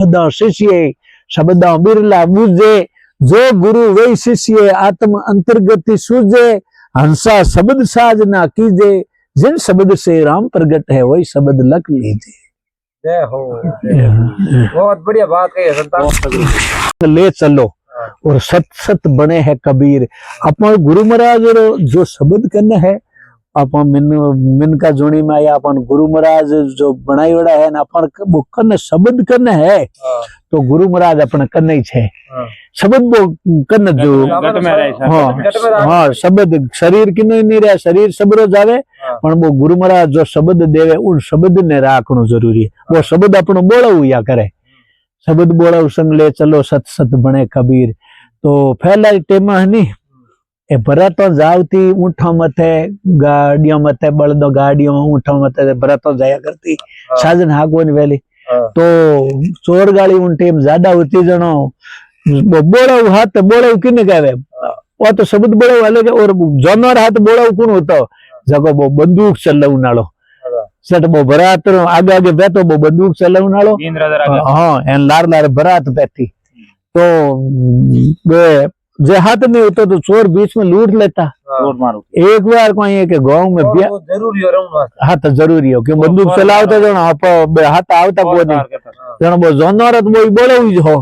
शिष्य शब्द बिरला बुझे जो गुरु वही शिष्य आत्म अंतर्गति सूझे हंसा शब्द साजना कीजे जिन शब्द से राम प्रगट है वही शब्द लख लीजिए। जय हो बहुत बढ़िया बात कही है संतान। ले चलो और सत सत बने है कबीर। अपन गुरु महाराज जो शब्द करना है अपन मिन का जोड़ी में आया अपन गुरु महाराज जो बनाई वड़ा है ना अपन वो कन शब्द करना है तो गुरु महाराज अपन करना ही छे शब्द वो कन जो हाँ शब्द शरीर की नहीं रहा शरीर सबरो जावे पर वो गुरु महाराज जो शब्द देवे उन शब्द ने राखनो जरूरी है। वो शब्द अपन बोलू या करे शब्द बोला संग ले चलो सत सत बने कबीर। तो पहला टेम है नी ए भरतो जावती ऊँठो मथे गाड़ियों मथे बलदो गाड़ियों ऊँठो मथे भरतो जाया करती साजन हागोनी वेली तो चोर गाड़ी उन टेम ज्यादा होती जनो बोलाऊ हाथ बोलाऊ किने कहवे वो तो शब्द बोलाऊ अलग और जानवर हाथ बोलाऊ कौन होता जगो वो बंदूक चलाऊ नालो सेट वो बरात आगे आगे बैठो वो बंदूक चलाऊ नालो हाँ एन लार लार बरात बैठी तो जे हाथ में होता तो चोर बीच में लूट लेता एक बार कोई एक गांव में जरूरी हो हाँ तो जरूरी हो कि बंदूक चलावता जो हाथ आवता को नहीं जनो वो जानवर वो बोले हुई हो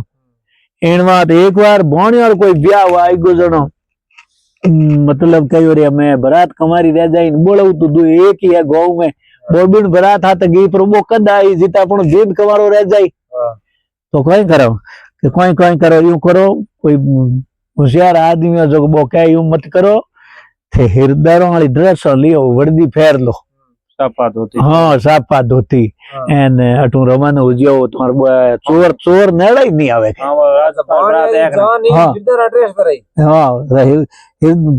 इन बात एक बार बोनी और कोई ब्याह हुआ आईगो जनो मतलब कई और मैं बरात कमारी रह जाए बोले तो दो एक ही है गांव में बोबिन बरात हाथ गई पर वो कद आई जीता अपन जीत कमारो रह जाए तो कोई करो कि कोई करो यूं करो कोई होशियार आदमी जो वो कहे यूं मत करो थे हिरदारों वाली ड्रेस लियो वर्दी फेर लो सापा धोती हाँ सापा धोती एन अटू रवाना हो जियो तुम्हारे चोर चोर नेड़ा ही नहीं आवे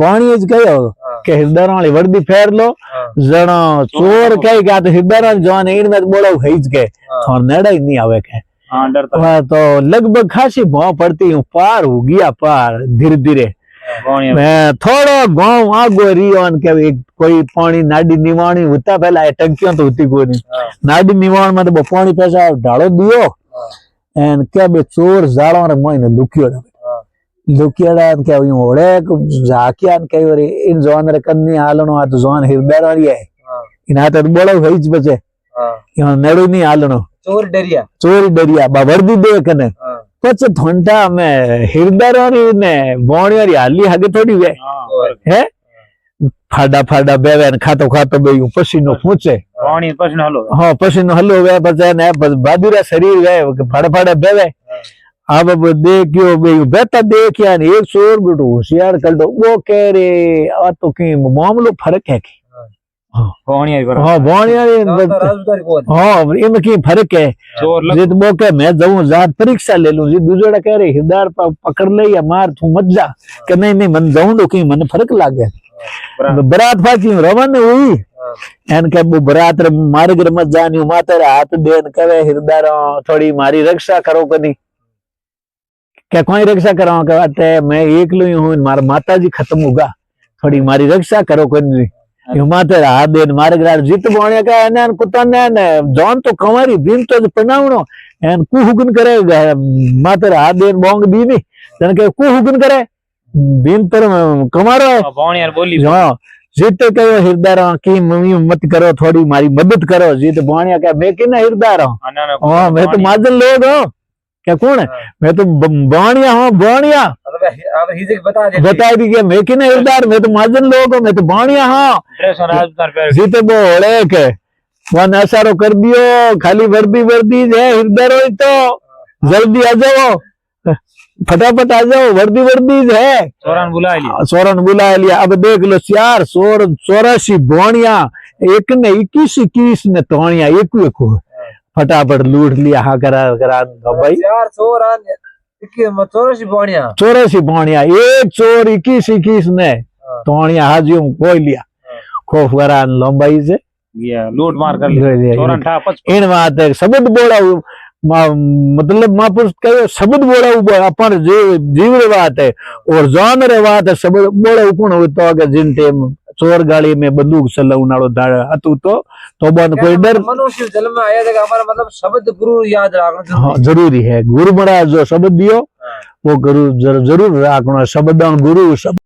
बाणी ज कहो के हिरदारों वाली वर्दी फेर लो जनो चोर कहे क्या तो हिरदारों जवान इन में बोलो हेज के और नेड़ा ही नहीं आवे के तो लगभग खासी भाव पड़ती हूँ पार हो गया पार धीरे धीरे मैं थोड़ा गांव आगो रियो के कोई पानी नाडी निवाणी होता पहला टंकियों तो होती कोई नहीं नाडी निवाण में तो पानी पैसा ढालो दियो एन क्या बे चोर जाड़ो रे मोइने लुकियोड़ा क्या यूं ओड़े जाकिया के रे इन जवान रे कन्नी हालनो आ तो जवान हृदय री है इन हाथ बोलो हेज बचे यो नेड़ो नहीं हालनो चोर डरिया वर्दी दे कने पछ थोंटा में हृदय ने बोणी हाली हगे थोड़ी वे है फाड़ा फाड़ा बेवे खातो खातो बे पसीनो पूछे हाँ पसीनो हलो वे बचे ने बादुरा शरीर वे फाड़ा फाड़ा बेवे अब देखियो बे बेटा देखिया एक चोर बेटो होशियार कर दो वो कह रे आ तो की मामलो फर्क है इनमें की फर्क है जित वो के मैं जाऊं जात परीक्षा ले लूं जी दूसरा कह रहे हिरदार पकड़ ले या मार तू मत जा कि नहीं नहीं मन जाऊं तो की मन फर्क लागे बरात फाकी रवाना हुई एन के वो बरात मार्ग मत जानी माते हाथ देन कहे हिरदार थोड़ी मारी रक्षा करो कनी क्या कोई रक्षा करो कहते मैं एक लू हूं मार माता जी खत्म होगा थोड़ी मारी रक्षा करो कनी माते हाथ देन मारे ग्रार जीत बोणे का एने कुत्ता ने जॉन तो कमारी दिन तो पनावणो एन कु हुगन करे माते हाथ देन बोंग दी नहीं जन के कु हुगन करे दिन पर कमारो बोणी यार बोली हां जीत कहो हृदय की मम्मी मत करो थोड़ी मारी मदद करो जीत बोणिया का मैं कि ना हृदय हां मैं तो माजन लोग हूं क्या कौन है मैं तो बोणिया हूं बोणिया बता दी क्या मैं कि ना हृदय मैं तो माजन लोग हूं मैं तो बोणिया हूं जीत बोले के वन असारो कर दियो खाली वर्दी है हृदय तो जल्दी आ जाओ फटाफट आ जाओ वर्दी है सोरन बुला लिया अब देख लो 484 बोणिया एक ने 21 ने तोणिया एक फटाफट लूट लिया हाँ करा भाई 84 बोणिया एक चोर 21 ने तोणिया हाजियों कोई लिया खोफ करा लंबाई से लूट मार कर लिया इन बात शब्द बोला मतलब महापुरुष कहो शब्द बोला अपन जीव रे बात है और जान रे बात है शब्द बोला कौन होता है जिन टेम ચોર ગાડી में बंदूक चलावनारो હતું तो बन कोई डर मनुष्य जन्म में आया था कि हमारा मतलब शब्द गुरु याद रखना हाँ, जरूरी है गुरु महाराज जो शब्द दियो वो गुरु जरूर राखना शब्द गुरु शब्द